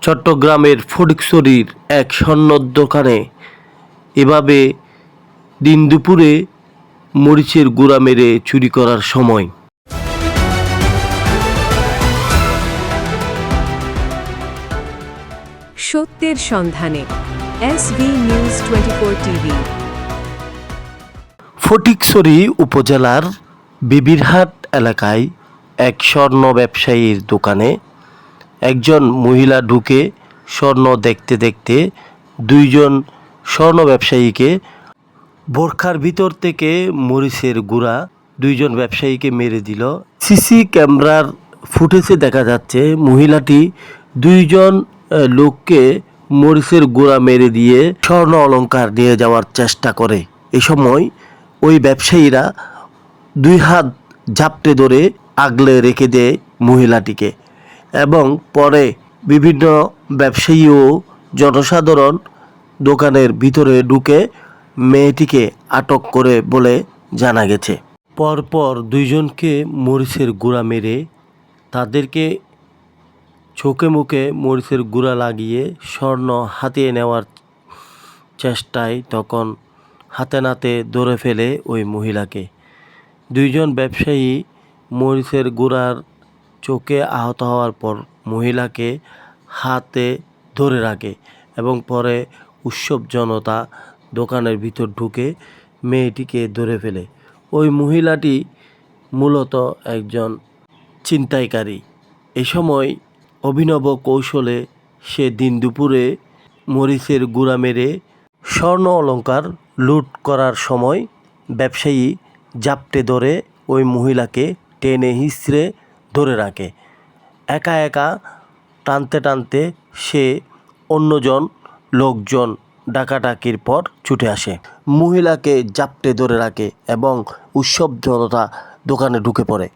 চট্টগ্রামের ফটিকছড়ির এক স্বর্ণর দোকানে এভাবে দিন দুপুরে মরিচের গুঁড়া মেরে চুরি করার সময় সত্যের সন্ধানে এসভি নিউজ 24 টিভি। ফটিকছড়ি উপজেলার বিবিরহাট এলাকায় এক স্বর্ণ ব্যবসায়ীর দোকানে একজন মহিলা ঢুকে স্বর্ণ দেখতে দেখতে দুইজন স্বর্ণ ব্যবসায়ীকে বোরখার ভিতর থেকে মরিচের গুঁড়া দুইজন ব্যবসায়ীকে মেরে দিল। সিসি ক্যামেরার ফুটেজে দেখা যাচ্ছে মহিলাটি দুইজন লোককে মরিচের গুঁড়া মেরে দিয়ে স্বর্ণ অলংকার নিয়ে যাওয়ার চেষ্টা করে। এ সময় ওই ব্যবসায়ীরা দুই হাত ঝাপটে ধরে আগলে রেখে দেয় মহিলাটিকে এবং পরে বিভিন্ন ব্যবসায়ী ও জনসাধারণ দোকানের ভিতরে ঢুকে মেয়েটিকে আটক করে বলে জানা গেছে। পরপর দুইজনকে মরিচের গুঁড়া মেরে তাদেরকে চোখে মুখে মরিচের গুঁড়া লাগিয়ে স্বর্ণ হাতিয়ে নেওয়ার চেষ্টায় তখন হাতে নাতে ধরে ফেলে ওই মহিলাকে। দুইজন ব্যবসায়ী মরিচের গুঁড়ার চোখে আহত হওয়ার পর মহিলাকে হাতে ধরে রাখে এবং পরে উৎসব জনতা দোকানের ভিতর ঢুকে মেয়েটিকে ধরে ফেলে। ওই মহিলাটি মূলত একজন ছিনতাইকারী। এ সময় অভিনব কৌশলে সে দিন দুপুরে মরিচের গুঁড়া মেরে স্বর্ণ অলংকার লুট করার সময় ব্যবসায়ী জাপটে ধরে ওই মহিলাকে টেনে হিঁচড়ে ধরে রাখে। একা একা টানতে টানতে সে অন্যজন লোকজন ডাকাডাকির পর ছুটে আসে, মহিলাকে জাপটে ধরে রাখে এবং উৎসব জনতা দোকানে ঢুকে পড়ে।